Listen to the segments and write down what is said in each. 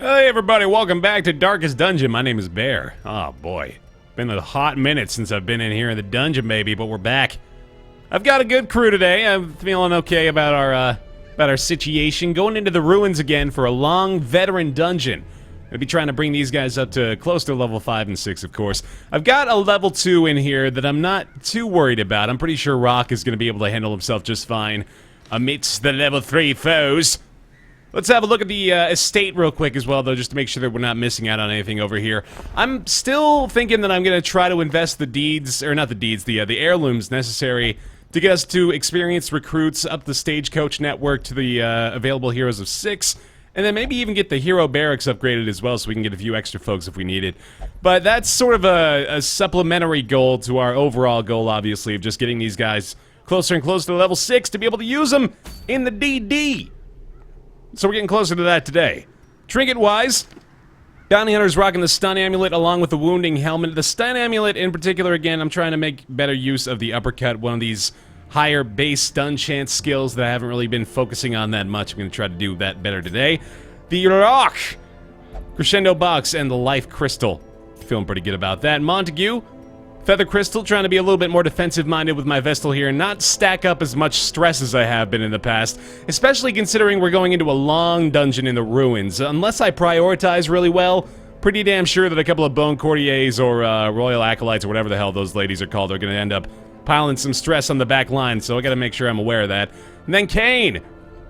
Hey everybody, welcome back to Darkest Dungeon. My name is Baer. Oh boy, been a hot minute since I've been in here in the dungeon, baby, but we're back. I've got a good crew today. I'm feeling okay about our situation. Going into the ruins again for a long veteran dungeon. I'll be trying to bring these guys up to close to level 5 and 6, of course. I've got a level 2 in here that I'm not too worried about. I'm pretty sure Rock is going to be able to handle himself just fine amidst the level 3 foes. Let's have a look at the estate real quick as well, though, just to make sure that we're not missing out on anything over here. I'm still thinking that I'm going to try to invest the deeds, or not the deeds, the heirlooms necessary to get us to experienced recruits up the stagecoach network to the available heroes of 6, and then maybe even get the hero barracks upgraded as well so we can get a few extra folks if we need it. But that's sort of a supplementary goal to our overall goal, obviously, of just getting these guys closer and closer to level 6 to be able to use them in the DD. So we're getting closer to that today. Trinket-wise, Bounty Hunter's rocking the stun amulet along with the wounding helmet. The stun amulet in particular, again, I'm trying to make better use of the uppercut, one of these higher base stun chance skills that I haven't really been focusing on that much. I'm going to try to do that better today. The Rock, Crescendo Box, and the Life Crystal. Feeling pretty good about that. Montague, Feather Crystal, trying to be a little bit more defensive-minded with my Vestal here and not stack up as much stress as I have been in the past, especially considering we're going into a long dungeon in the ruins. Unless I prioritize really well, pretty damn sure that a couple of Bone Courtiers or Royal Acolytes or whatever the hell those ladies are called are going to end up piling some stress on the back line, so I got to make sure I'm aware of that. And then Kane,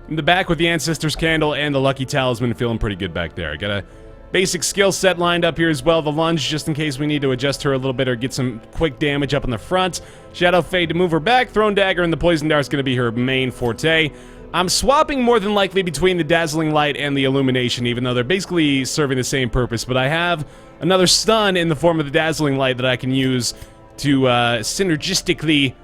in the back with the Ancestor's Candle and the Lucky Talisman, feeling pretty good back there. Got a basic skill set lined up here as well. The lunge, just in case we need to adjust her a little bit or get some quick damage up in the front. Shadow Fade to move her back. Thrown Dagger and the Poison Dart is going to be her main forte. I'm swapping more than likely between the Dazzling Light and the Illumination, even though they're basically serving the same purpose. But I have another stun in the form of the Dazzling Light that I can use to synergistically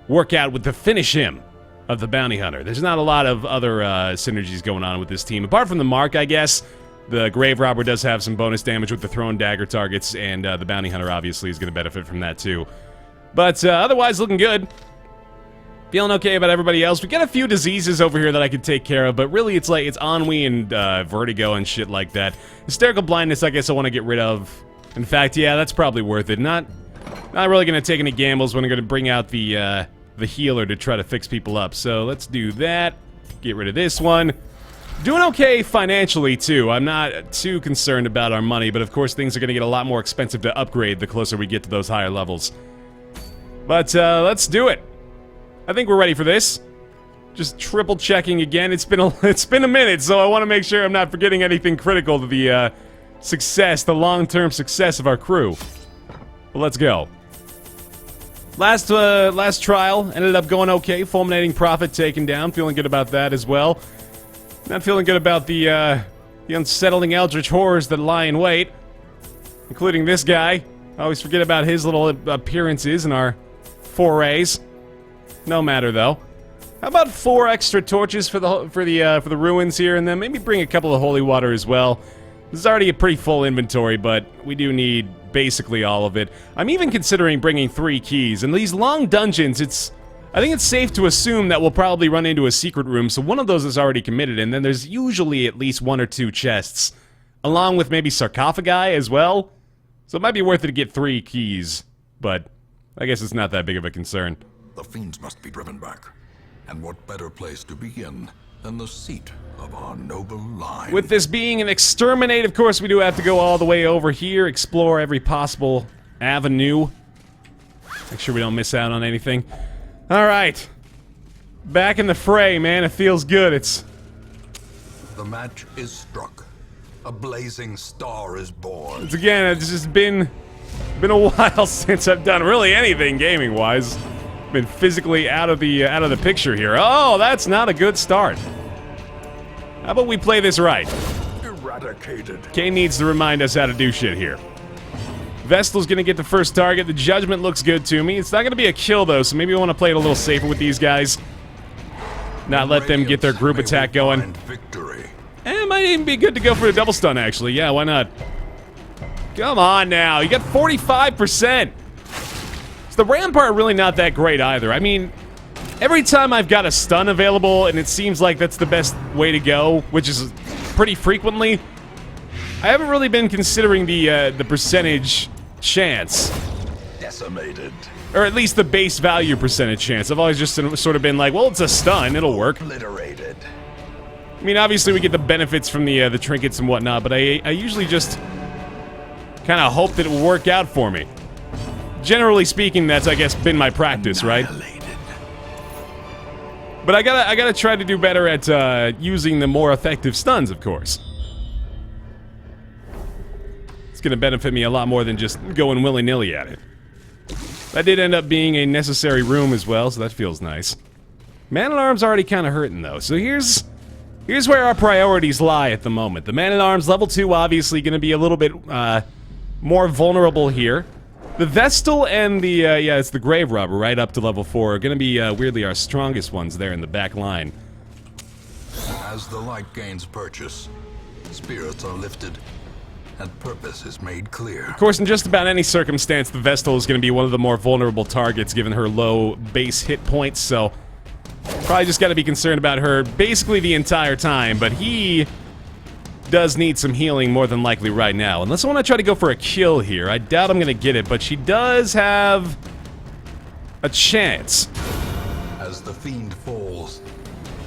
work out with the finish him of the Bounty Hunter. There's not a lot of other synergies going on with this team, apart from the Mark, I guess. The Grave Robber does have some bonus damage with the Thrown Dagger targets, and the Bounty Hunter obviously is going to benefit from that too. But otherwise, looking good. Feeling okay about everybody else. We got a few diseases over here that I could take care of, but really it's like it's ennui and vertigo and shit like that. Hysterical blindness, I guess I want to get rid of. In fact, yeah, that's probably worth it. Not really going to take any gambles when I'm going to bring out the healer to try to fix people up. So let's do that. Get rid of this one. Doing okay financially, too. I'm not too concerned about our money, but of course things are going to get a lot more expensive to upgrade the closer we get to those higher levels. But let's do it. I think we're ready for this. Just triple checking again. It's been a minute, so I want to make sure I'm not forgetting anything critical to the success, the long-term success of our crew. Well, let's go. Last trial ended up going okay. Fulminating Prophet taken down. Feeling good about that as well. Not feeling good about the unsettling eldritch horrors that lie in wait, including this guy. I always forget about his little appearances in our forays. No matter though. How about 4 extra torches for the ruins here, and then maybe bring a couple of holy water as well. This is already a pretty full inventory, but we do need basically all of it. I'm even considering bringing 3 keys. In these long dungeons, I think it's safe to assume that we'll probably run into a secret room, so one of those is already committed, and then there's usually at least 1 or 2 chests, along with maybe sarcophagi as well. So it might be worth it to get 3 keys, but I guess it's not that big of a concern. The fiends must be driven back, and what better place to begin than the seat of our noble line? With this being an exterminate, of course, we do have to go all the way over here, explore every possible avenue. Make sure we don't miss out on anything. Alright. Back in the fray, man. It feels good. The match is struck. A blazing star is born. It's just been a while since I've done really anything gaming-wise. Been physically out of the picture here. Oh, that's not a good start. How about we play this right? Eradicated. Kane needs to remind us how to do shit here. Vestal's gonna get the first target. The Judgment looks good to me. It's not gonna be a kill, though, so maybe we want to play it a little safer with these guys. Not let them get their group attack going. It might even be good to go for a double stun, actually. Yeah, why not? Come on now. You got 45%. So the Rampart really not that great either. I mean, every time I've got a stun available, and it seems like that's the best way to go, which is pretty frequently, I haven't really been considering the percentage chance. Decimated. Or at least the base value percentage chance. I've always just sort of been like, well, it's a stun, it'll work. Obliterated. I mean, obviously we get the benefits from the trinkets and whatnot, but I usually just kind of hope that it will work out for me. Generally speaking, that's, I guess, been my practice, right? But I gotta try to do better at using the more effective stuns, of course. It's gonna benefit me a lot more than just going willy-nilly at it. That did end up being a necessary room as well, so that feels nice. Man-at-Arms already kind of hurting, though, so here's where our priorities lie at the moment. The Man-at-Arms, level 2, obviously gonna be a little bit more vulnerable here. The Vestal and the, yeah, it's the Grave Robber right up to level 4 are gonna be, weirdly, our strongest ones there in the back line. As the light gains purchase, spirits are lifted, and purpose is made clear. Of course, in just about any circumstance, the Vestal is gonna be one of the more vulnerable targets given her low base hit points, so probably just gotta be concerned about her basically the entire time, but he does need some healing more than likely right now. Unless I want to try to go for a kill here. I doubt I'm gonna get it, but she does have a chance. As the fiend falls,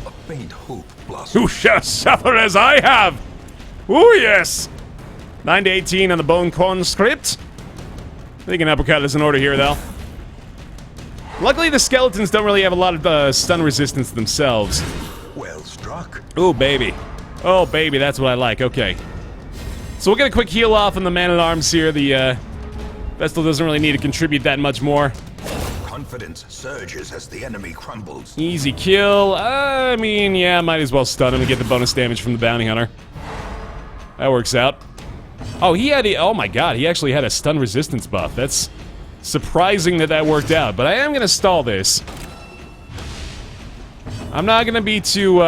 a faint hope blossoms. Who shall suffer as I have? Ooh, yes! 9 to 18 on the Bone Conscript. I think an uppercut is in order here, though. Luckily, the skeletons don't really have a lot of stun resistance themselves. Well struck. Ooh, baby. Oh, baby, that's what I like. Okay. So we'll get a quick heal off on the Man-at-Arms here. The Vestal doesn't really need to contribute that much more. Confidence surges as the enemy crumbles. Easy kill. I mean, yeah, might as well stun him and get the bonus damage from the Bounty Hunter. That works out. Oh, he had oh my god, he actually had a stun resistance buff. That's surprising that that worked out, but I am gonna stall this. I'm not gonna be too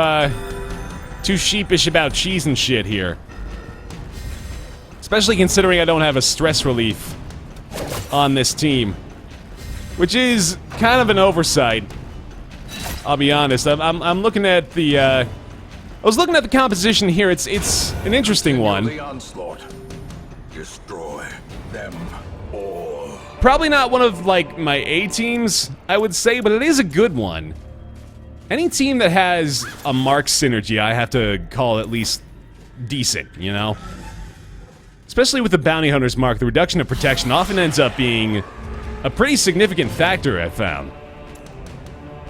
sheepish about cheese and shit here. Especially considering I don't have a stress relief on this team. Which is kind of an oversight. I'll be honest. I'm looking at the, I was looking at the composition here. It's an interesting one. The onslaught. Destroy them all. Probably not one of, like, my A teams, I would say, but it is a good one. Any team that has a Mark synergy, I have to call at least decent, you know? Especially with the Bounty Hunter's Mark, the reduction of protection often ends up being a pretty significant factor, I've found.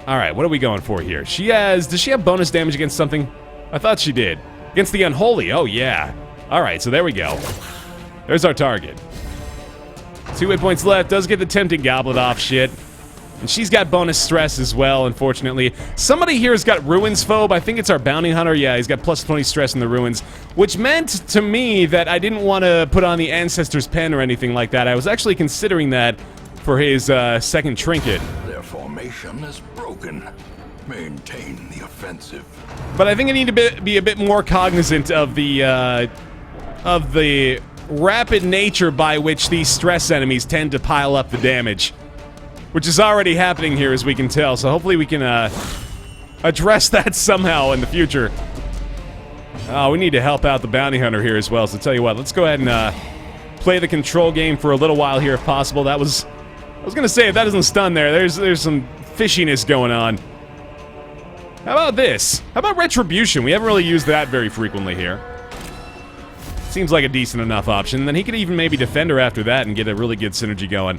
Alright, what are we going for here? Does she have bonus damage against something? I thought she did. Against the Unholy, oh yeah. Alright, so there we go. There's our target. 2 hit points left, does get the Tempting Goblet off, shit. And she's got bonus stress as well, unfortunately. Somebody here has got Ruins Phobe. I think it's our Bounty Hunter. Yeah, he's got plus 20 stress in the Ruins. Which meant to me that I didn't want to put on the Ancestor's Pen or anything like that. I was actually considering that for his second trinket. Their formation is broken. Maintain the offensive. But I think I need to be a bit more cognizant of the rapid nature by which these stress enemies tend to pile up the damage. Which is already happening here, as we can tell, so hopefully we can, address that somehow in the future. Oh, we need to help out the Bounty Hunter here as well, so tell you what, let's go ahead and, play the control game for a little while here, if possible. I was gonna say, if that doesn't stun there's some fishiness going on. How about this? How about Retribution? We haven't really used that very frequently here. Seems like a decent enough option. Then he could even maybe defend her after that and get a really good synergy going.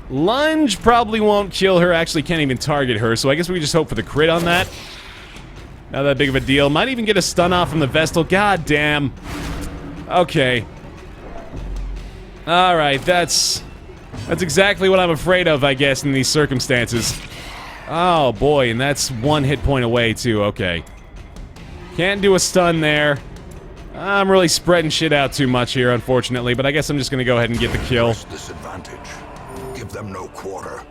Lunge probably won't kill her, actually can't even target her, so I guess we just hope for the crit on that. Not that big of a deal. Might even get a stun off from the Vestal. God damn. Okay. Alright, that's exactly what I'm afraid of, I guess, in these circumstances. Oh boy, and that's 1 hit point away too, okay. Can't do a stun there. I'm really spreading shit out too much here, unfortunately, but I guess I'm just gonna go ahead and get the kill. Disadvantage. Give them no quarter.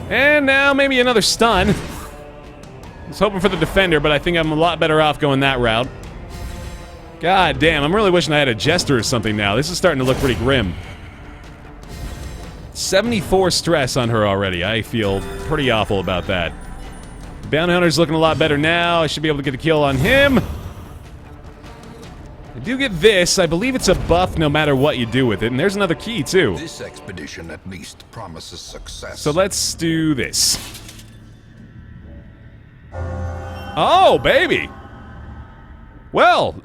And now maybe another stun. I was hoping for the defender, but I think I'm a lot better off going that route. God damn, I'm really wishing I had a Jester or something now. This is starting to look pretty grim. 74 stress on her already. I feel pretty awful about that. Bounty Hunter's looking a lot better now. I should be able to get a kill on him. I do get this. I believe it's a buff no matter what you do with it. And there's another key, too. This expedition at least promises success. So let's do this. Oh, baby. Well.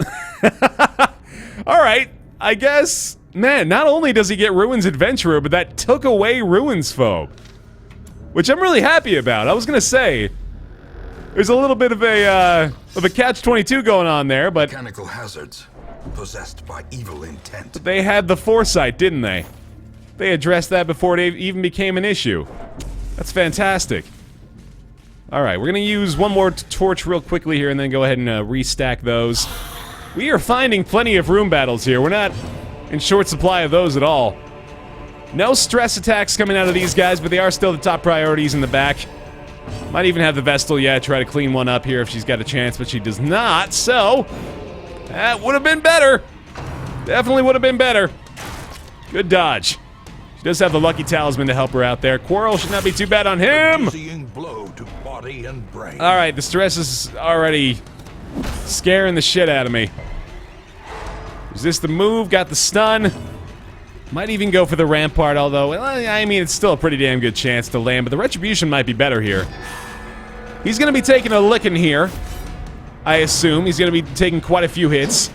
Alright. I guess, man, not only does he get Ruins Adventurer, but that took away Ruins Foe. Which I'm really happy about. I was gonna say, there's a little bit of a catch-22 going on there, but Mechanical hazards possessed by evil intent. they had the foresight, didn't they? They addressed that before it even became an issue. That's fantastic. Alright, we're gonna use one more torch real quickly here and then go ahead and restack those. We are finding plenty of room battles here. We're not in short supply of those at all. No stress attacks coming out of these guys, but they are still the top priorities in the back. Might even have the Vestal yet, try to clean one up here if she's got a chance, but she does not, so that would have been better. Definitely would have been better. Good dodge. She does have the Lucky Talisman to help her out there. Quarrel should not be too bad on him. Seeing blow to body and brain. Alright, the stress is already scaring the shit out of me. Resist the move, got the stun. Might even go for the Rampart, although, I mean, it's still a pretty damn good chance to land, but the Retribution might be better here. He's gonna be taking a licking here, I assume. He's gonna be taking quite a few hits.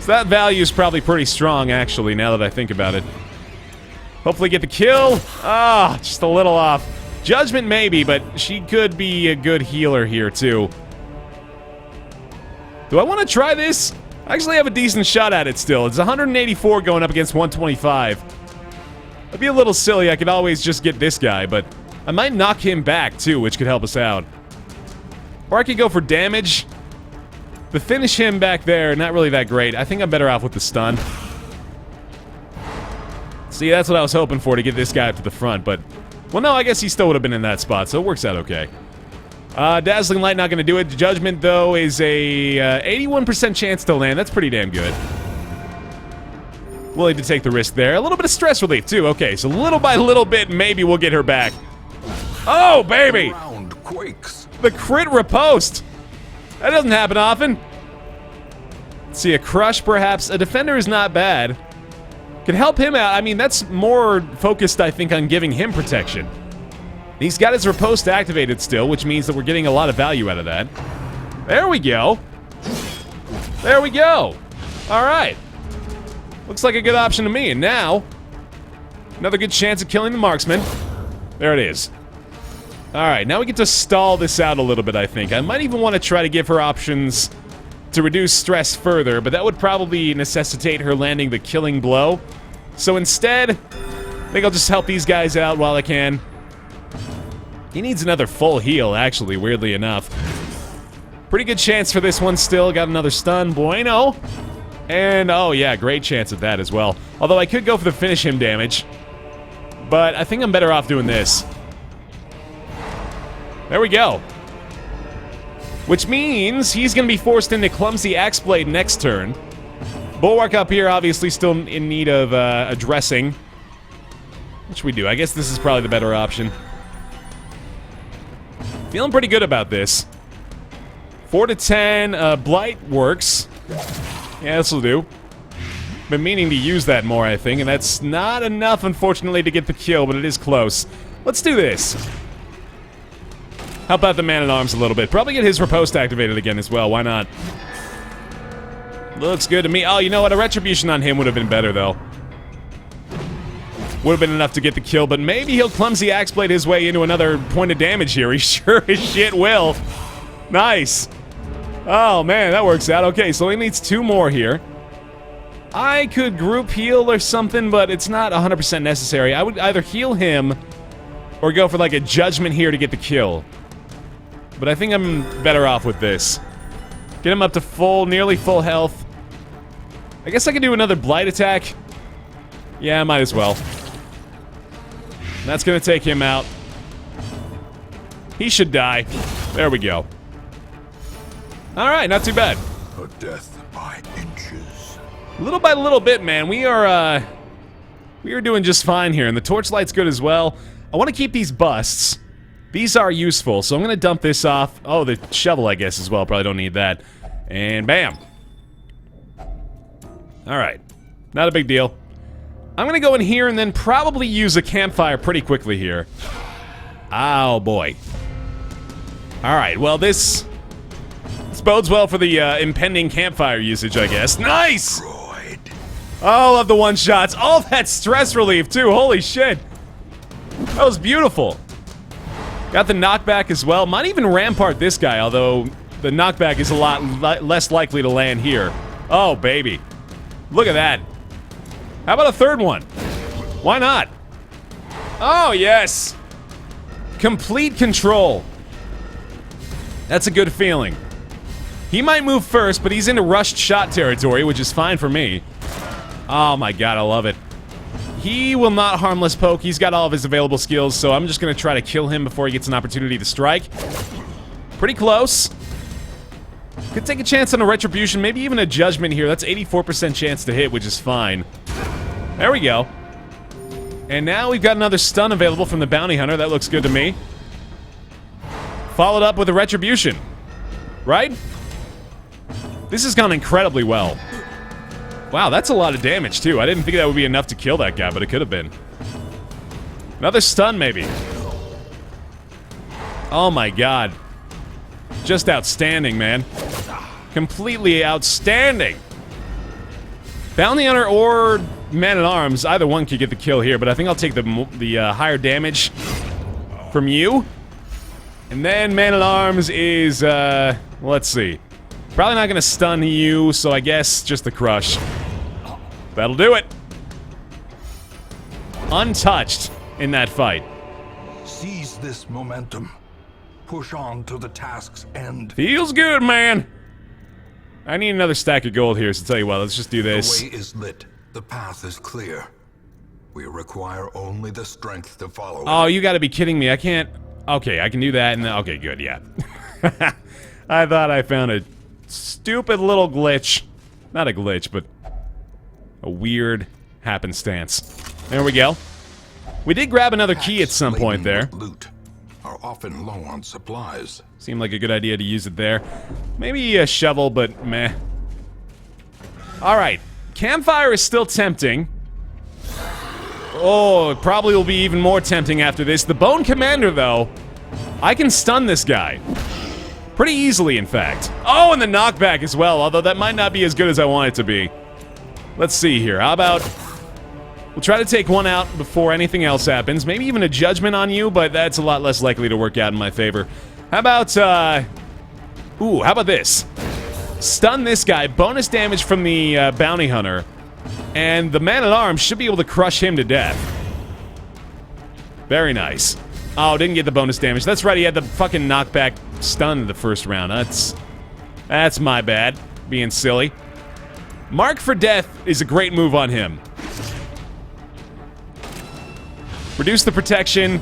So that value is probably pretty strong, actually, now that I think about it. Hopefully get the kill. Ah, just a little off. Judgment maybe, but she could be a good healer here, too. Do I want to try this? I actually have a decent shot at it still. It's 184 going up against 125. It'd be a little silly. I could always just get this guy, but I might knock him back, too, which could help us out. Or I could go for damage. The finish him back there, not really that great. I think I'm better off with the stun. See, that's what I was hoping for, to get this guy up to the front, but... Well, no, I guess he still would have been in that spot, so it works out okay. Dazzling Light not going to do it. Judgment, though, is a 81% chance to land. That's pretty damn good. Willing to take the risk there. A little bit of stress relief, too. Okay, so little by little bit, maybe we'll get her back. Oh, baby! Ground quakes. The crit riposte! That doesn't happen often. Let's see, a crush, perhaps. A defender is not bad. Can help him out. I mean, that's more focused, I think, on giving him protection. He's got his riposte activated still, which means that we're getting a lot of value out of that. There we go. There we go. All right. Looks like a good option to me. And now, another good chance of killing the marksman. There it is. All right, now we get to stall this out a little bit, I think. I might even want to try to give her options to reduce stress further, but that would probably necessitate her landing the killing blow. So instead, I think I'll just help these guys out while I can. He needs another full heal, actually, weirdly enough. Pretty good chance for this one still. Got another stun. Bueno. And, oh yeah, great chance of that as well. Although I could go for the finish him damage. But I think I'm better off doing this. There we go. Which means he's going to be forced into Clumsy Axe Blade next turn. Bulwark up here, obviously still in need of addressing. Which we do. I guess this is probably the better option. Feeling pretty good about this. 4 to 10, Blight works. Yeah, this'll do. Been meaning to use that more, I think, and that's not enough, unfortunately, to get the kill, but it is close. Let's do this. Help out the Man-at-Arms a little bit. Probably get his riposte activated again as well, why not? Looks good to me. Oh, you know what? A Retribution on him would have been better, though. Would have been enough to get the kill, but maybe he'll Clumsy Axe Blade his way into another point of damage here. He sure as shit will. Nice. Oh, man, that works out. Okay, so he needs 2 more here. I could group heal or something, but it's not 100% necessary. I would either heal him or go for, like, a Judgment here to get the kill. But I think I'm better off with this. Get him up to full, nearly full health. I guess I could do another Blight attack. Yeah, I might as well. That's gonna take him out. He should die. There we go. Alright, not too bad. A death by inches. Little by little bit, man. We are doing just fine here, and the torchlight's good as well. I want to keep these busts. These are useful, so I'm gonna dump this off. Oh, the shovel, I guess, as well. Probably don't need that. And bam. Alright. Not a big deal. I'm gonna go in here and then probably use a campfire pretty quickly here. Oh, boy. Alright, well, this bodes well for the impending campfire usage, I guess. Nice! All of the one-shots. All that stress relief, too. Holy shit. That was beautiful. Got the knockback as well. Might even rampart this guy, although the knockback is a lot less likely to land here. Oh, baby. Look at that. How about a third one? Why not? Oh, yes. Complete control. That's a good feeling. He might move first, but he's into rushed shot territory, which is fine for me. Oh my god, I love it. He will not harmless poke. He's got all of his available skills, so I'm just going to try to kill him before he gets an opportunity to strike. Pretty close. Could take a chance on a retribution, maybe even a judgment here. That's 84% chance to hit, which is fine. There we go. And now we've got another stun available from the bounty hunter. That looks good to me. Followed up with a retribution. Right? This has gone incredibly well. Wow, that's a lot of damage, too. I didn't think that would be enough to kill that guy, but it could have been. Another stun, maybe. Oh my god. Just outstanding, man. Completely outstanding. Bounty Hunter or Man-at-Arms, either one could get the kill here, but I think I'll take the higher damage from you. And then Man-at-Arms is, let's see. Probably not gonna stun you, so I guess just the crush. That'll do it. Untouched in that fight. Seize this momentum. Push on to the task's end. Feels good, man. I need another stack of gold here, so tell you what, let's just do this. The way is lit. The path is clear. We require only the strength to follow. Oh, you gotta be kidding me. I can't... Okay, I can do that, and okay, good, yeah. I thought I found a stupid little glitch. Not a glitch, but a weird happenstance. There we go. We did grab another key at some point there. Loot are often low on supplies. Seemed like a good idea to use it there. Maybe a shovel, but meh. Alright. Campfire is still tempting. Oh, it probably will be even more tempting after this. The Bone Commander, though, I can stun this guy. Pretty easily, in fact. Oh, and the knockback as well, although that might not be as good as I want it to be. Let's see here. How about... We'll try to take one out before anything else happens. Maybe even a judgment on you, but that's a lot less likely to work out in my favor. How about, Ooh, how about this? Stun this guy, bonus damage from the bounty hunter, and the Man-at-Arms should be able to crush him to death. Very nice. Oh, didn't get the bonus damage. That's right, he had the fucking knockback stun in the first round. That's my bad, being silly. Mark for death is a great move on him. Reduce the protection.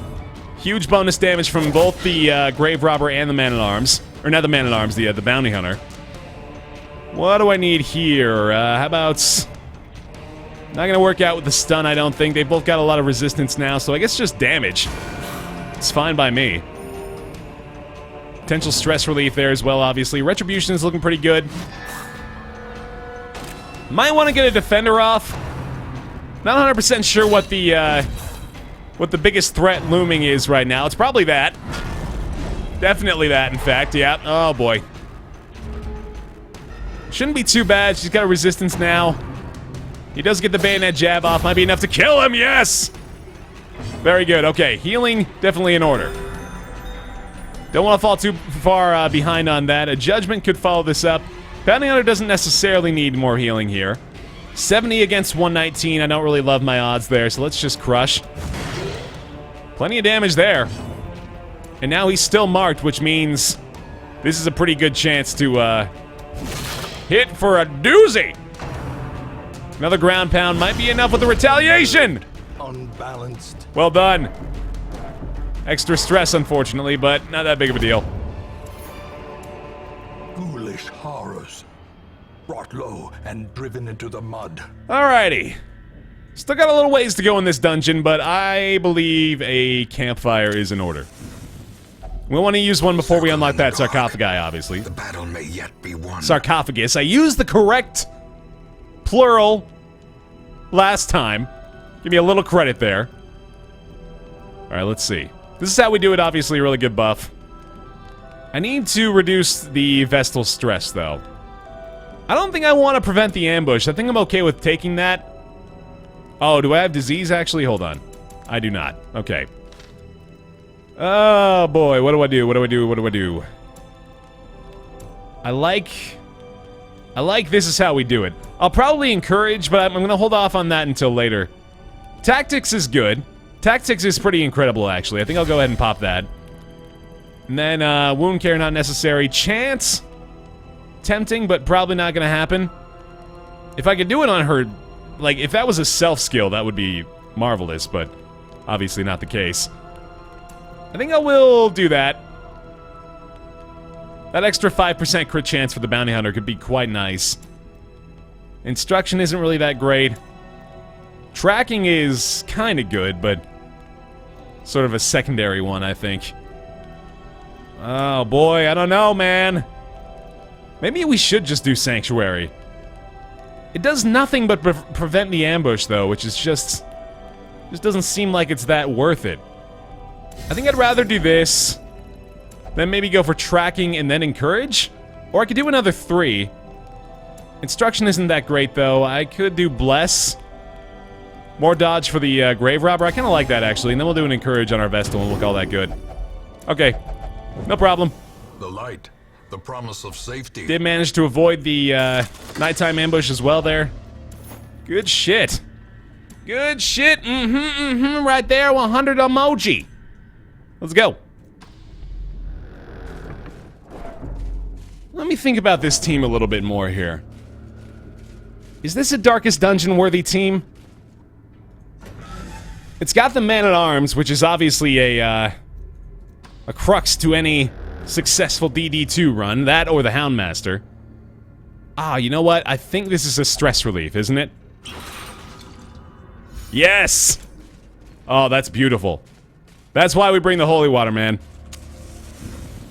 Huge bonus damage from both the Grave Robber and the Man-at-Arms. Or not the Man-at-Arms, the Bounty Hunter. What do I need here? How about... Not gonna work out with the stun, I don't think. They've both got a lot of resistance now, so I guess just damage. It's fine by me. Potential stress relief there as well, obviously. Retribution is looking pretty good. Might want to get a defender off. Not 100% sure what the biggest threat looming is right now. It's probably that. Definitely that, in fact. Yeah. Oh, boy. Shouldn't be too bad. She's got a resistance now. He does get the bayonet jab off. Might be enough to kill him. Yes! Very good. Okay. Healing, definitely in order. Don't want to fall too far behind on that. A judgment could follow this up. Bounty Hunter doesn't necessarily need more healing here. 70 against 119. I don't really love my odds there, so let's just crush. Plenty of damage there. And now he's still marked, which means this is a pretty good chance to hit for a doozy. Another ground pound might be enough with the retaliation. Unbalanced. Well done. Extra stress, unfortunately, but not that big of a deal. Ghoulish horrors. Brought low and driven into the mud. Alrighty. Still got a little ways to go in this dungeon, but I believe a campfire is in order. We want to use one before we unlock that sarcophagi, obviously. The battle may yet be won. Sarcophagus. I used the correct plural last time. Give me a little credit there. Alright, let's see. This is how we do it, obviously, really good buff. I need to reduce the Vestal stress, though. I don't think I want to prevent the ambush. I think I'm okay with taking that. Oh, do I have disease, actually? Hold on. I do not. Okay. Oh, boy. What do I do? What do I do? What do I do? I like this is how we do it. I'll probably encourage, but I'm going to hold off on that until later. Tactics is good. Tactics is pretty incredible, actually. I think I'll go ahead and pop that. And then, wound care not necessary. Chance. Tempting, but probably not going to happen. If I could do it on her, like, if that was a self skill, that would be marvelous, but obviously not the case. I think I will do that. That extra 5% crit chance for the bounty hunter could be quite nice. Instruction isn't really that great. Tracking is kind of good, but sort of a secondary one, I think. Oh boy, I don't know, man. Maybe we should just do Sanctuary. It does nothing but prevent the ambush, though, which is just doesn't seem like it's that worth it. I think I'd rather do this, then maybe go for Tracking and then Encourage. Or I could do another 3. Instruction isn't that great, though. I could do Bless. More dodge for the Grave Robber. I kind of like that, actually. And then we'll do an Encourage on our Vestal and we'll call that good. Okay. No problem. The light. The promise of safety. Did manage to avoid the nighttime ambush as well there. Good shit. Good shit. Right there. 100 emoji. Let's go. Let me think about this team a little bit more here. Is this a Darkest Dungeon worthy team? It's got the Man-at-Arms, which is obviously a crux to any successful DD2 run. That or the Houndmaster. Ah, you know what? I think this is a stress relief, isn't it? Yes! Oh, that's beautiful. That's why we bring the Holy Water, man.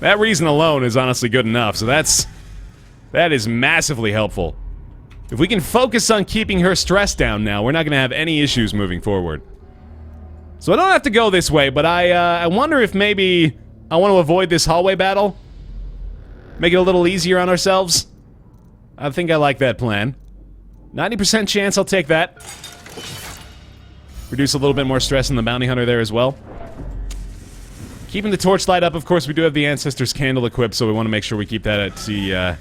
That reason alone is honestly good enough, so that is massively helpful. If we can focus on keeping her stress down now, we're not going to have any issues moving forward. So I don't have to go this way, but I wonder if maybe I want to avoid this hallway battle. Make it a little easier on ourselves. I think I like that plan. 90% chance I'll take that. Reduce a little bit more stress on the bounty hunter there as well. Keeping the torchlight up, of course, we do have the Ancestor's Candle equipped, so we want to make sure we keep that at the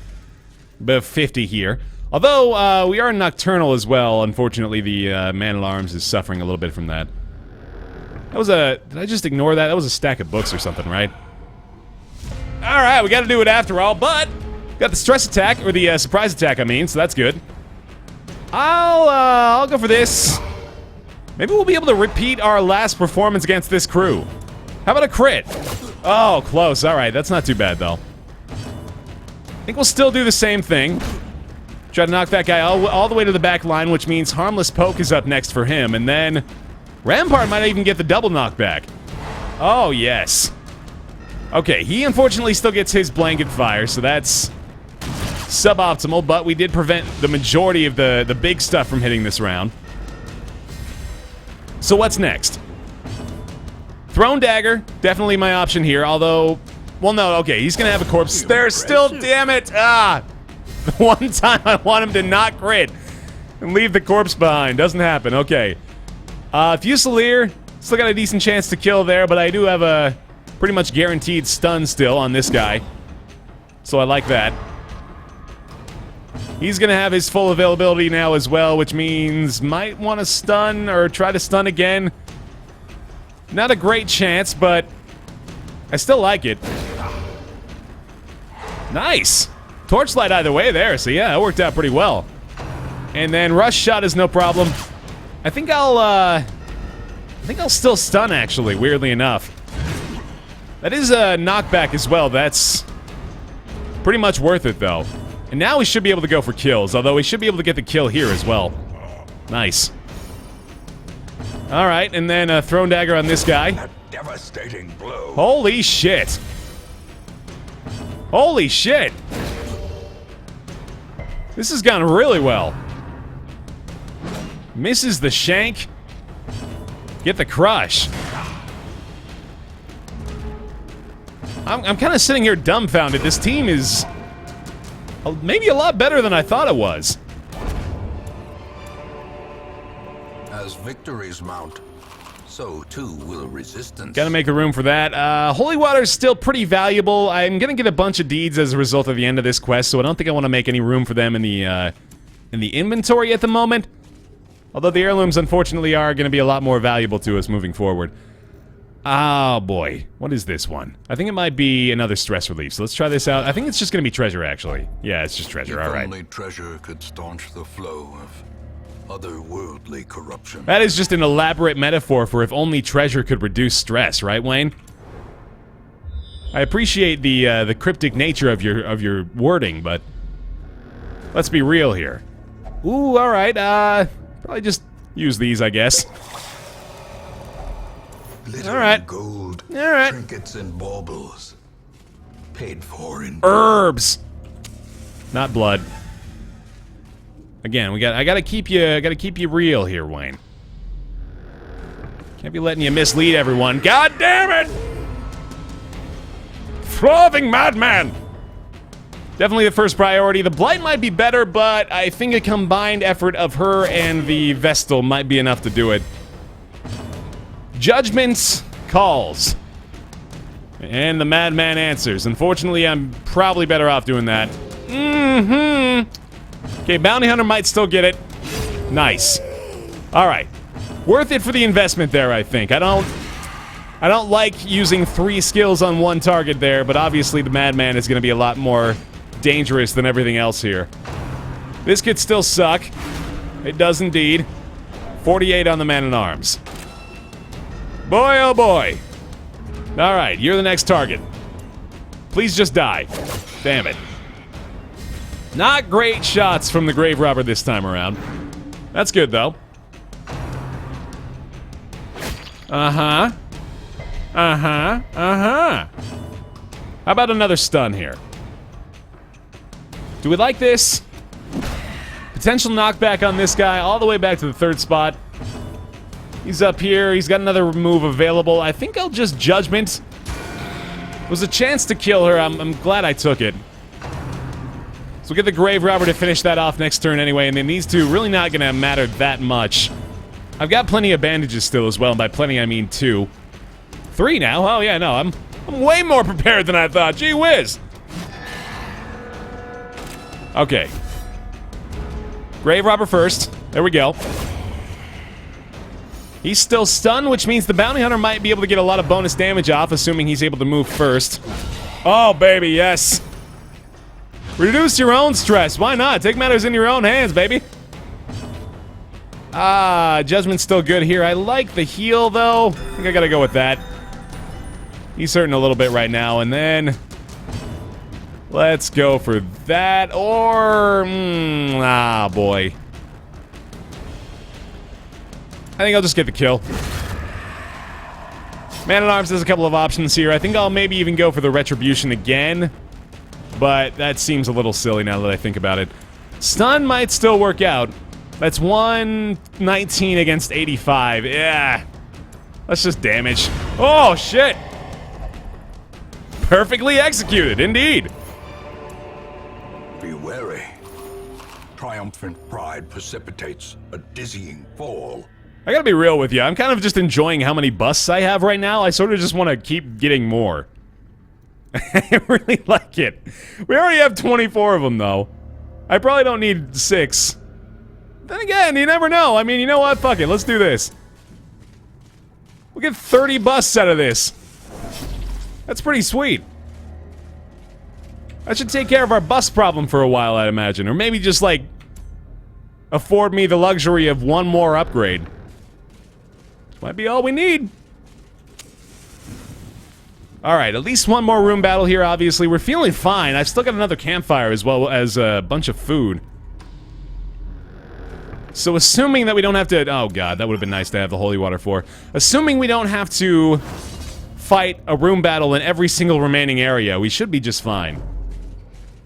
above 50 here. Although, we are nocturnal as well. Unfortunately, the Man-at-Arms is suffering a little bit from that. That was a... Did I just ignore that? That was a stack of books or something, right? Alright, we gotta do it after all, but... Got the stress attack, or the surprise attack, I mean, so that's good. I'll go for this. Maybe we'll be able to repeat our last performance against this crew. How about a crit? Oh, close. Alright, that's not too bad, though. I think we'll still do the same thing. Try to knock that guy all the way to the back line, which means Harmless Poke is up next for him, and then... Rampart might even get the double knockback. Oh, yes. Okay, he unfortunately still gets his blanket fire, so that's suboptimal, but we did prevent the majority of the big stuff from hitting this round. So what's next? Thrown Dagger, definitely my option here, although... Well, no, okay, he's gonna have a corpse. There's still, damn it! Ah! The one time I want him to not crit and leave the corpse behind. Doesn't happen, okay. Fusilier, still got a decent chance to kill there, but I do have a pretty much guaranteed stun still on this guy. So I like that. He's gonna have his full availability now as well, which means might want to stun or try to stun again. Not a great chance, but I still like it. Nice! Torchlight either way there, so yeah, it worked out pretty well. And then Rush Shot is no problem. I think I'll still stun, actually, weirdly enough. That is a knockback as well. That's pretty much worth it, though. And now we should be able to go for kills, although we should be able to get the kill here as well. Nice. Alright, and then a Thrown Dagger on this guy. A devastating blow. Holy shit. Holy shit! This has gone really well. Misses the shank. Get the crush. I'm kind of sitting here dumbfounded. This team is maybe a lot better than I thought it was. As victories mount, so too will resistance. Gotta make a room for that. Holy water's still pretty valuable. I'm gonna get a bunch of deeds as a result of the end of this quest, so I don't think I want to make any room for them in the inventory at the moment. Although the heirlooms, unfortunately, are gonna be a lot more valuable to us moving forward. Oh boy, what is this one? I think it might be another stress relief, so let's try this out. I think it's just gonna be treasure, actually. Yeah, it's just treasure, alright. If only treasure could staunch the flow of otherworldly corruption. That is just an elaborate metaphor for if only treasure could reduce stress, right, Wayne? I appreciate the cryptic nature of your wording, but let's be real here. Ooh, alright, probably just use these, I guess. Glittering Alright. gold, Alright. trinkets and baubles, paid for in Herbs! Not blood. Again, I gotta keep you real here, Wayne. Can't be letting you mislead everyone. God damn it! Frothing madman! Definitely the first priority. The Blight might be better, but I think a combined effort of her and the Vestal might be enough to do it. Judgment calls. And the madman answers. Unfortunately, I'm probably better off doing that. Okay, Bounty Hunter might still get it. Nice. Alright. Worth it for the investment there, I think. I don't like using 3 skills on one target there, but obviously the madman is going to be a lot more dangerous than everything else here. This could still suck. It does indeed. 48 on the man-at-arms. Boy, oh boy. Alright, you're the next target. Please just die. Damn it. Not great shots from the grave robber this time around. That's good, though. Uh-huh. Uh-huh. Uh-huh. How about another stun here? Do we like this? Potential knockback on this guy all the way back to the 3rd spot. He's up here. He's got another move available. I think I'll just Judgment. It was a chance to kill her. I'm glad I took it. So we'll get the Grave Robber to finish that off next turn anyway, and then these two really not going to matter that much. I've got plenty of bandages still as well, and by plenty I mean 2. 3 now? Oh yeah, no, I'm way more prepared than I thought. Gee whiz! Okay. Grave Robber first. There we go. He's still stunned, which means the Bounty Hunter might be able to get a lot of bonus damage off, assuming he's able to move first. Oh, baby, yes. Reduce your own stress. Why not? Take matters in your own hands, baby. Judgment's still good here. I like the heal, though. I think I gotta go with that. He's hurting a little bit right now, and then... let's go for that, or... boy. I think I'll just get the kill. Man-at-Arms has a couple of options here. I think I'll maybe even go for the Retribution again. But that seems a little silly now that I think about it. Stun might still work out. That's 119 against 85. Yeah. Let's just damage. Oh, shit! Perfectly executed, indeed. Be wary. Triumphant pride precipitates a dizzying fall. I gotta be real with you. I'm kind of just enjoying how many busts I have right now. I sort of just want to keep getting more. I really like it. We already have 24 of them, though. I probably don't need 6. Then again, you never know. I mean, you know what? Fuck it. Let's do this. We'll get 30 busts out of this. That's pretty sweet. That should take care of our bust problem for a while, I'd imagine. Or maybe just, like, afford me the luxury of one more upgrade. Might be all we need. Alright, at least one more room battle here, obviously. We're feeling fine. I've still got another campfire as well as a bunch of food. So assuming that we don't have to... oh god, that would have been nice to have the holy water for. Assuming we don't have to fight a room battle in every single remaining area, we should be just fine.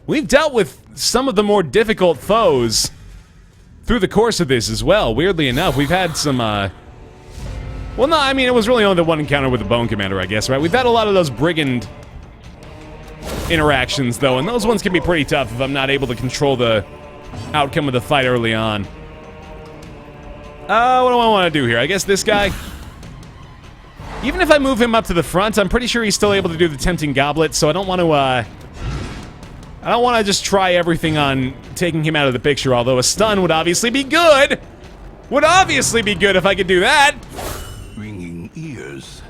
we've dealt with some of the more difficult foes through the course of this as well. Weirdly enough, we've had some, well, no, I mean, it was really only the one encounter with the Bone Commander, I guess, right? We've had a lot of those brigand interactions, though, and those ones can be pretty tough if I'm not able to control the outcome of the fight early on. What do I want to do here? I guess this guy. Even if I move him up to the front, I'm pretty sure he's still able to do the Tempting Goblet, so I don't want to just try everything on taking him out of the picture, although a stun would obviously be good. Would obviously be good if I could do that. Ringing ears,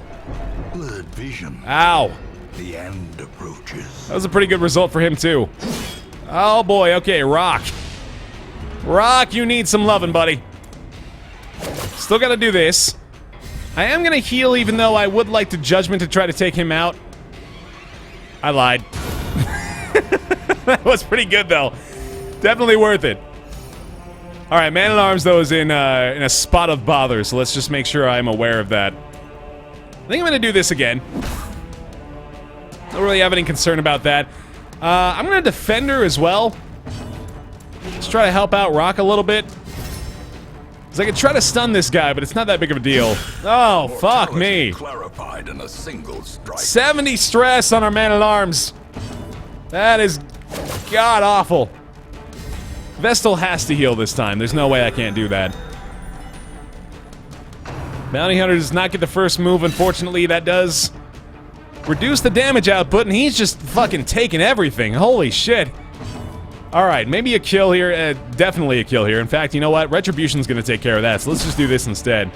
blurred vision. Ow. The end approaches. That was a pretty good result for him, too. Oh, boy. Okay, Rock. Rock, you need some loving, buddy. Still gotta do this. I am gonna heal, even though I would like to Judgment to try to take him out. I lied. That was pretty good, though. Definitely worth it. Alright, Man-at-Arms, though, is in a spot of bother, so let's just make sure I'm aware of that. I think I'm gonna do this again. Don't really have any concern about that. I'm gonna Defender as well. Let's try to help out Rock a little bit. Because I could try to stun this guy, but it's not that big of a deal. Oh, fuck me. Clarified in a single strike. 70 stress on our Man-at-Arms. That is god-awful. Vestal has to heal this time. There's no way I can't do that. Bounty Hunter does not get the first move, unfortunately. That does reduce the damage output, and he's just fucking taking everything. Holy shit. Alright, maybe a kill here. Definitely a kill here. In fact, you know what? Retribution's gonna take care of that, so let's just do this instead.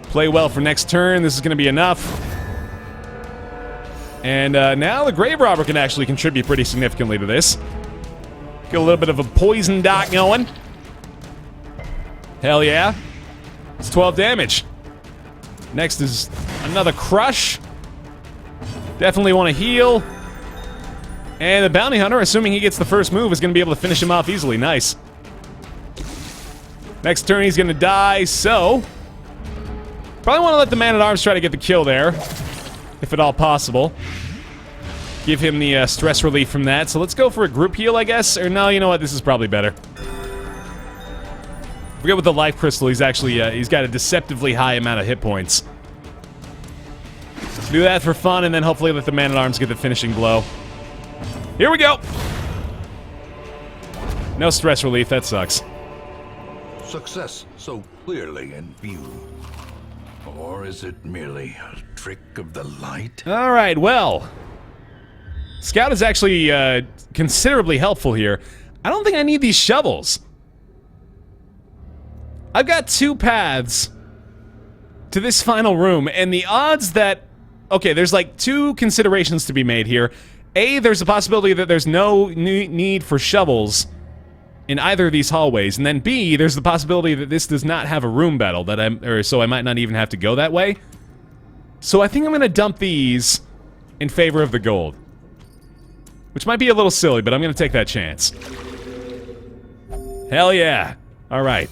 Play well for next turn. This is gonna be enough. And now the Grave Robber can actually contribute pretty significantly to this. Get a little bit of a poison dot going. Hell yeah. It's 12 damage. Next is another Crush. Definitely want to heal. And the Bounty Hunter, assuming he gets the first move, is going to be able to finish him off easily. Nice. Next turn, he's going to die, so... Probably want to let the Man-at-Arms try to get the kill there, if at all possible. Give him the stress relief from that. So let's go for a group heal, I guess. Or no, you know what? This is probably better. Forget with the Life Crystal, he's actually, he's got a deceptively high amount of hit points. Do that for fun, and then hopefully let the Man-at-Arms get the finishing blow. Here we go! No stress relief, that sucks. Success so clearly in view. Or is it merely a trick of the light? Alright, well. Scout is actually considerably helpful here. I don't think I need these shovels. I've got two paths to this final room, and the odds that... Okay, there's like two considerations to be made here. A, there's a possibility that there's no need for shovels in either of these hallways, and then B, there's the possibility that this does not have a room battle, so I might not even have to go that way. So I think I'm gonna dump these in favor of the gold. Which might be a little silly, but I'm gonna take that chance. Hell yeah. Alright.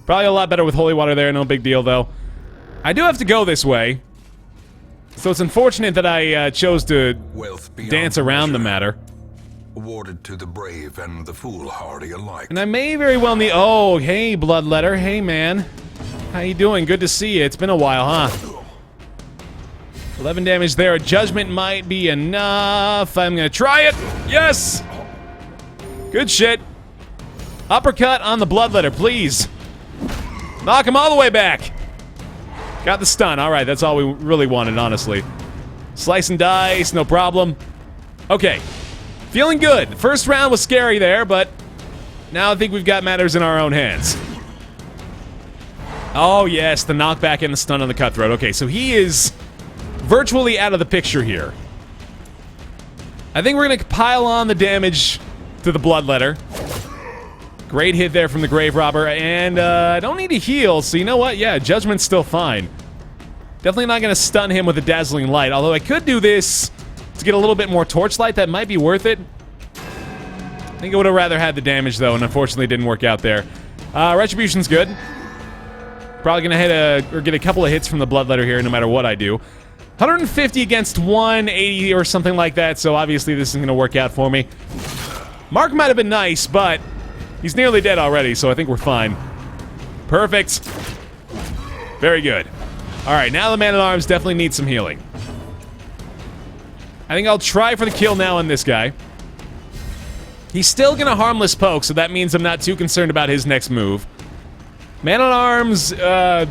Probably a lot better with holy water there, no big deal though. I do have to go this way. So it's unfortunate that I chose to dance around the matter. Awarded to the brave and the foolhardy alike. And I may very well need... Oh, hey, Bloodletter. Hey, man. How you doing? Good to see you. It's been a while, huh? 11 damage there. Judgment might be enough. I'm gonna try it. Yes! Good shit. Uppercut on the Bloodletter, please. Knock him all the way back. Got the stun. Alright, that's all we really wanted, honestly. Slice and dice, no problem. Okay. Feeling good. First round was scary there, but now I think we've got matters in our own hands. Oh, yes, the knockback and the stun on the Cutthroat. Okay, so he is virtually out of the picture here. I think we're going to pile on the damage to the Bloodletter. Great hit there from the Grave Robber, and I don't need to heal, so you know what? Yeah, Judgment's still fine. Definitely not going to stun him with a Dazzling Light, although I could do this to get a little bit more Torchlight. That might be worth it. I think I would have rather had the damage, though, and unfortunately it didn't work out there. Retribution's good. Probably going to hit or get a couple of hits from the Bloodletter here, no matter what I do. 150 against 180 or something like that, so obviously this isn't going to work out for me. Mark might have been nice, but he's nearly dead already, so I think we're fine. Perfect. Very good. Alright, now the man-at-arms definitely needs some healing. I think I'll try for the kill now on this guy. He's still gonna harmless poke, so that means I'm not too concerned about his next move. Man-at-arms, I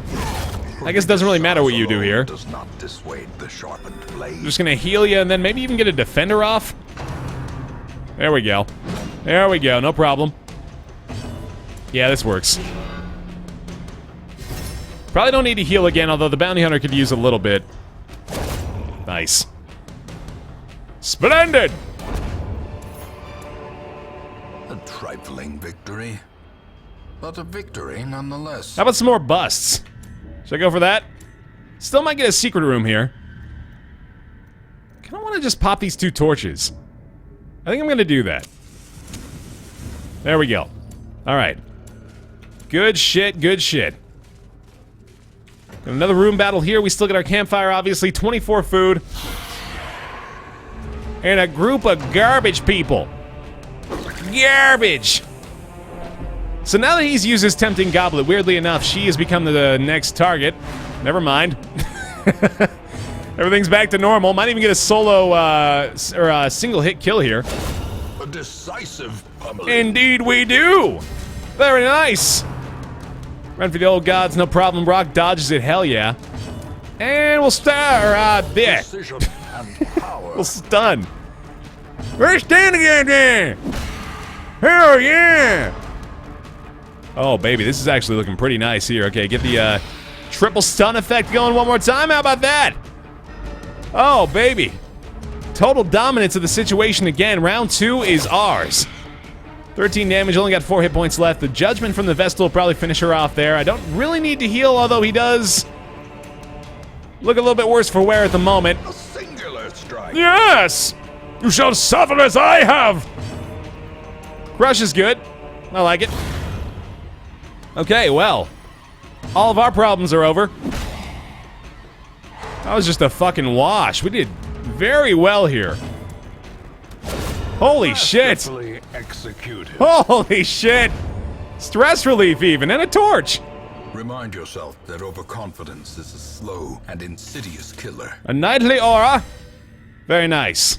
guess it doesn't really matter what you do here. Does not dissuade the sharpened blade. I'm just gonna heal you and then maybe even get a defender off. There we go. There we go, no problem. Yeah, this works. Probably don't need to heal again, although the bounty hunter could use a little bit. Nice. Splendid! A trifling victory, but a victory nonetheless. How about some more busts? Should I go for that? Still might get a secret room here. Kinda wanna just pop these 2 torches. I think I'm gonna do that. There we go. Alright. Good shit, good shit. Got another room battle here. We still get our campfire, obviously. 24 food. And a group of garbage people. Garbage! So now that he's used his tempting goblet, weirdly enough, she has become the next target. Never mind. Everything's back to normal. Might even get a solo, or a single hit kill here. A decisive pummeling. Indeed we do! Very nice! Run for the old gods, no problem. Rock dodges it, hell yeah. And we'll start, there. Precision and power. We'll stun. We're standing again there! Hell yeah! Oh, baby, this is actually looking pretty nice here. Okay, get the, triple stun effect going one more time. How about that? Oh, baby. Total dominance of the situation again. Round 2 is ours. 13 damage, only got 4 hit points left. The judgment from the Vestal will probably finish her off there. I don't really need to heal, although he does look a little bit worse for wear at the moment. A singular strike. Yes! You shall suffer as I have! Crush is good. I like it. Okay, well. All of our problems are over. That was just a fucking wash. We did very well here. Holy shit! Masterfully executed. Holy shit! Stress relief even, and a torch! Remind yourself that overconfidence is a slow and insidious killer. A knightly aura. Very nice.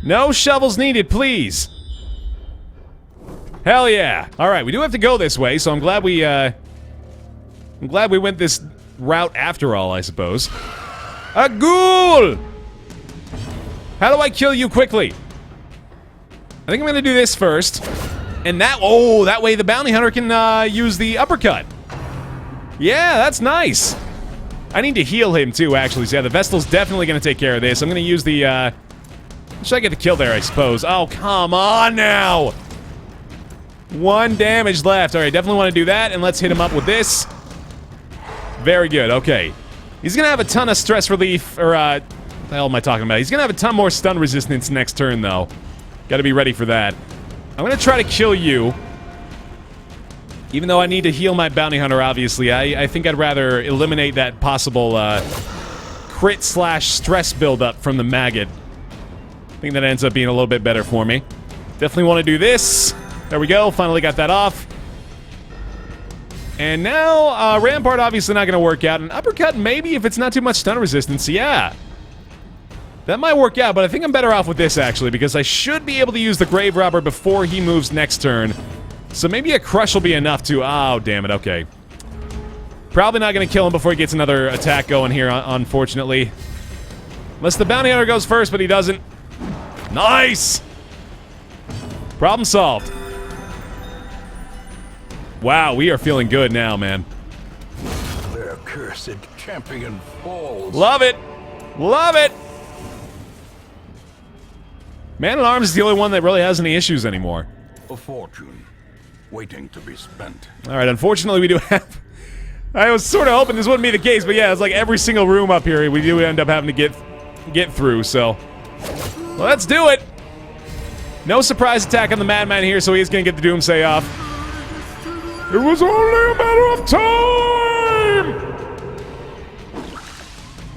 No shovels needed, please. Hell yeah. Alright, we do have to go this way, so I'm glad we went this route after all, I suppose. A ghoul! How do I kill you quickly? I think I'm gonna do this first. And that way the bounty hunter can use the uppercut. Yeah, that's nice. I need to heal him too, actually. So yeah, the Vestal's definitely gonna take care of this. I'm gonna use the should I get the kill there, I suppose? Oh, come on now! 1 damage left. Alright, definitely want to do that, and let's hit him up with this. Very good, okay. He's gonna have a ton of stress relief, or what the hell am I talking about? He's gonna have a ton more stun resistance next turn, though. Gotta be ready for that. I'm gonna try to kill you. Even though I need to heal my bounty hunter, obviously. I think I'd rather eliminate that possible, crit/stress buildup from the maggot. I think that ends up being a little bit better for me. Definitely want to do this. There we go, finally got that off. And now, Rampart obviously not gonna work out. An uppercut maybe if it's not too much stun resistance, yeah. That might work out, but I think I'm better off with this actually, because I should be able to use the Grave Robber before he moves next turn. So maybe a crush will be enough to, oh damn it, okay. Probably not gonna kill him before he gets another attack going here, unfortunately. Unless the bounty hunter goes first, but he doesn't. Nice! Problem solved. Wow, we are feeling good now, man. Their cursed champion falls. Love it! Love it! Man-at-Arms is the only one that really has any issues anymore. A fortune waiting to be spent. Alright, unfortunately we do have... I was sort of hoping this wouldn't be the case, but yeah, it's like every single room up here we do end up having to get through, so... Let's do it! No surprise attack on the Madman here, so he's gonna get the Doomsday off. It was only a matter of time!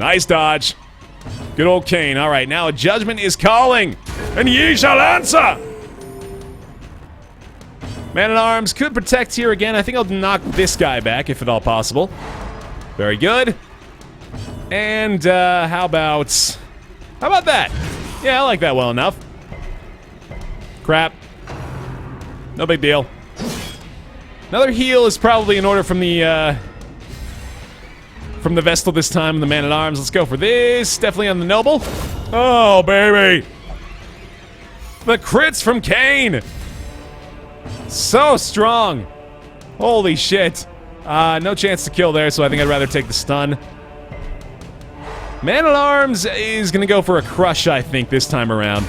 Nice dodge. Good old Kane. All right, now a judgment is calling, and ye shall answer. Man-at-Arms could protect here again. I think I'll knock this guy back, if at all possible. Very good. And, how about that? Yeah, I like that well enough. Crap. No big deal. Another heal is probably in order from the Vestal this time, the Man-at-Arms. Let's go for this. Definitely on the Noble. Oh, baby. The crits from Kane. So strong. Holy shit. No chance to kill there, so I think I'd rather take the stun. Man-at-Arms is going to go for a crush, I think, this time around.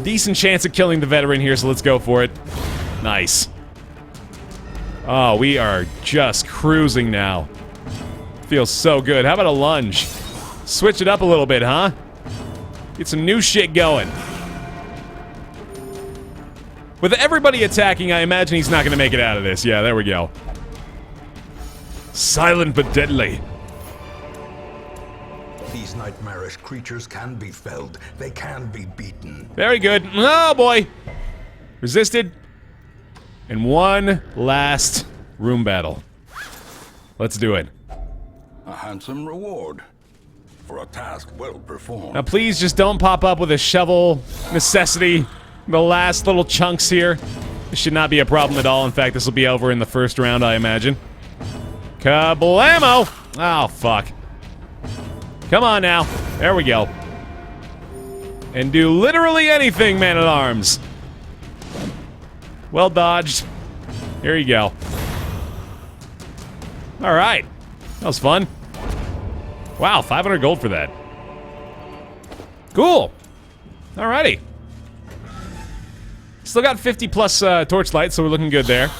Decent chance of killing the veteran here, so let's go for it. Nice. Oh, we are just cruising now. Feels so good. How about a lunge? Switch it up a little bit, huh? Get some new shit going. With everybody attacking, I imagine he's not going to make it out of this. Yeah, there we go. Silent but deadly. These nightmarish creatures can be felled. They can be beaten. Very good. Oh, boy. Resisted. And one last room battle. Let's do it. A handsome reward for a task well performed. Now, please just don't pop up with a shovel necessity. The last little chunks here. This should not be a problem at all. In fact, this will be over in the first round, I imagine. Kablamo! Oh, fuck. Come on now. There we go. And do literally anything, Man-at-Arms. Well dodged. Here you go. Alright. That was fun. Wow, 500 gold for that. Cool. Alrighty. Still got 50 plus torchlight, so we're looking good there.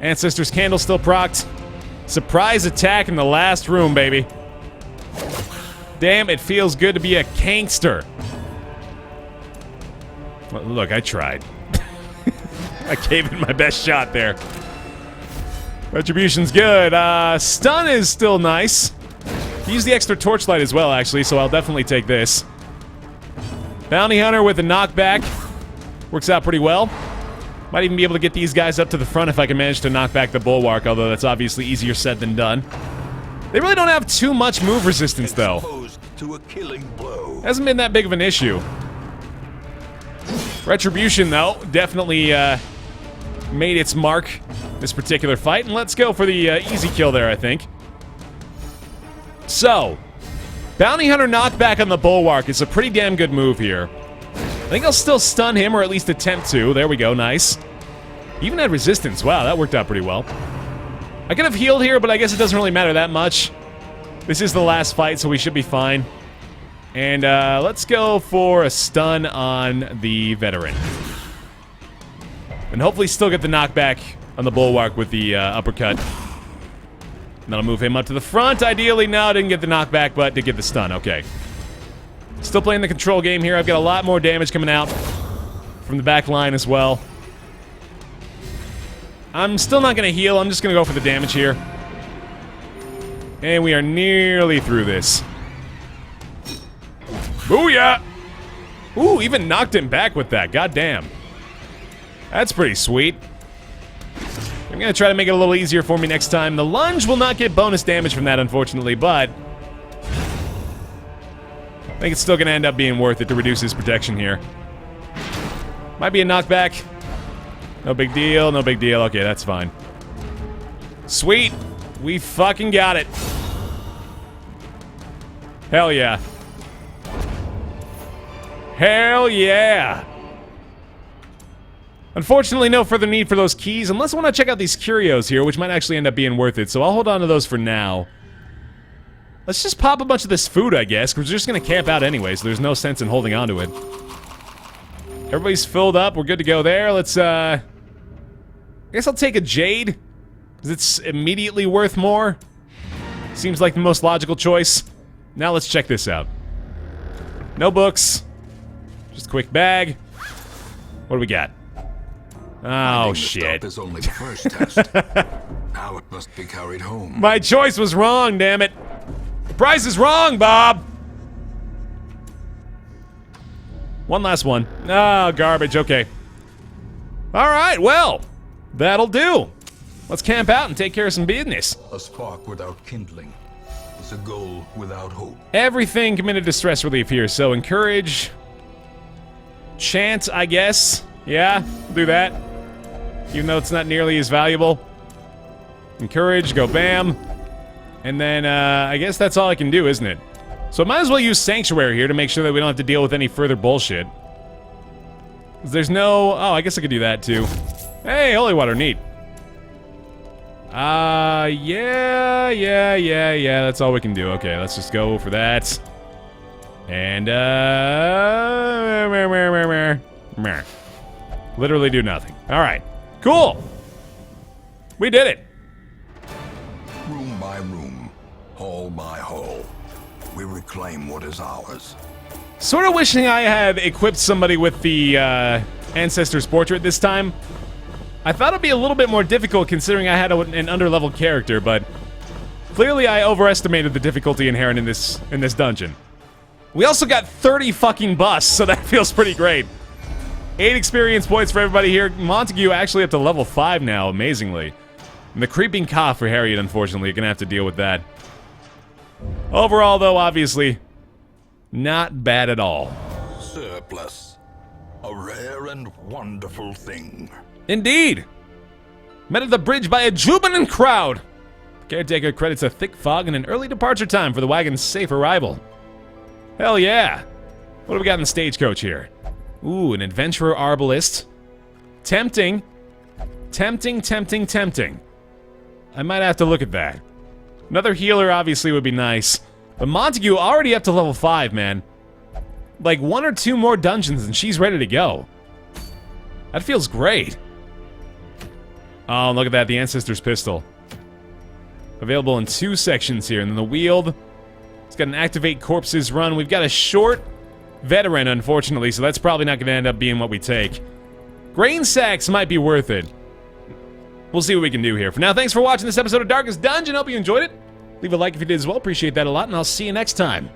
Ancestor's Candle still procced. Surprise attack in the last room, baby. Damn, it feels good to be a gangster. Well, look, I tried. I gave it my best shot there. Retribution's good. Stun is still nice. Use the extra torchlight as well, actually, so I'll definitely take this. Bounty Hunter with a knockback. Works out pretty well. Might even be able to get these guys up to the front if I can manage to knock back the Bulwark, although that's obviously easier said than done. They really don't have too much move resistance, though. Exposed to a killing blow. Hasn't been that big of an issue. Retribution, though, definitely made its mark this particular fight. And let's go for the easy kill there, I think. So, Bounty Hunter knockback on the Bulwark is a pretty damn good move here. I think I'll still stun him, or at least attempt to. There we go, nice. Even had resistance. Wow, that worked out pretty well. I could have healed here, but I guess it doesn't really matter that much. This is the last fight, so we should be fine. And let's go for a stun on the veteran. And hopefully still get the knockback on the Bulwark with the uppercut. And that'll move him up to the front. Ideally, no, didn't get the knockback, but did get the stun. Okay. Still playing the control game here. I've got a lot more damage coming out from the back line as well. I'm still not going to heal. I'm just going to go for the damage here. And we are nearly through this. Booyah! Ooh, even knocked him back with that. Goddamn. That's pretty sweet. I'm going to try to make it a little easier for me next time. The lunge will not get bonus damage from that, unfortunately, but I think it's still going to end up being worth it to reduce his protection here. Might be a knockback. No big deal, no big deal. Okay, that's fine. Sweet. We fucking got it. Hell yeah. Hell yeah. Unfortunately, no further need for those keys, unless I want to check out these curios here, which might actually end up being worth it, so I'll hold on to those for now. Let's just pop a bunch of this food, I guess, because we're just going to camp out anyway, so there's no sense in holding on to it. Everybody's filled up. We're good to go there. Let's, I guess I'll take a Jade, because it's immediately worth more. Seems like the most logical choice. Now let's check this out. No books. Just a quick bag. What do we got? Oh, shit. Is only the first test. Now it must be carried home. My choice was wrong, damn it. The price is wrong, Bob! One last one. Oh, garbage, okay. Alright, well, that'll do. Let's camp out and take care of some business. A spark without kindling is a goal without hope. Everything committed to stress relief here, so encourage... chant, I guess. Yeah, do that. Even though it's not nearly as valuable. Encourage, go bam. And then, I guess that's all I can do, isn't it? So I might as well use Sanctuary here to make sure that we don't have to deal with any further bullshit. There's no... oh, I guess I could do that too. Hey, holy water, neat. Yeah, that's all we can do. Okay, let's just go for that. And, literally do nothing. Alright, cool! We did it! Room by room, hall by hall, we reclaim what is ours. Sort of wishing I had equipped somebody with the, Ancestor's Portrait this time. I thought it'd be a little bit more difficult considering I had an underleveled character, but clearly I overestimated the difficulty inherent in this dungeon. We also got 30 fucking busts, so that feels pretty great. 8 experience points for everybody here. Montague actually up to level 5 now, amazingly. And the creeping cough for Harriet, unfortunately, you're gonna have to deal with that. Overall, though, obviously, not bad at all. Surplus. A rare and wonderful thing. Indeed! Met at the bridge by a jubilant crowd. Caretaker credits a thick fog and an early departure time for the wagon's safe arrival. Hell yeah! What do we got in the stagecoach here? Ooh, an adventurer arbalist. Tempting. Tempting. I might have to look at that. Another healer obviously would be nice. But Montague already up to level 5, man. Like 1 or 2 more dungeons and she's ready to go. That feels great. Oh, look at that, the Ancestor's Pistol. Available in 2 sections here, and then the Wield. It's got an Activate Corpses run. We've got a short Veteran, unfortunately, so that's probably not going to end up being what we take. Grain sacks might be worth it. We'll see what we can do here. For now, thanks for watching this episode of Darkest Dungeon. Hope you enjoyed it. Leave a like if you did as well. Appreciate that a lot, and I'll see you next time.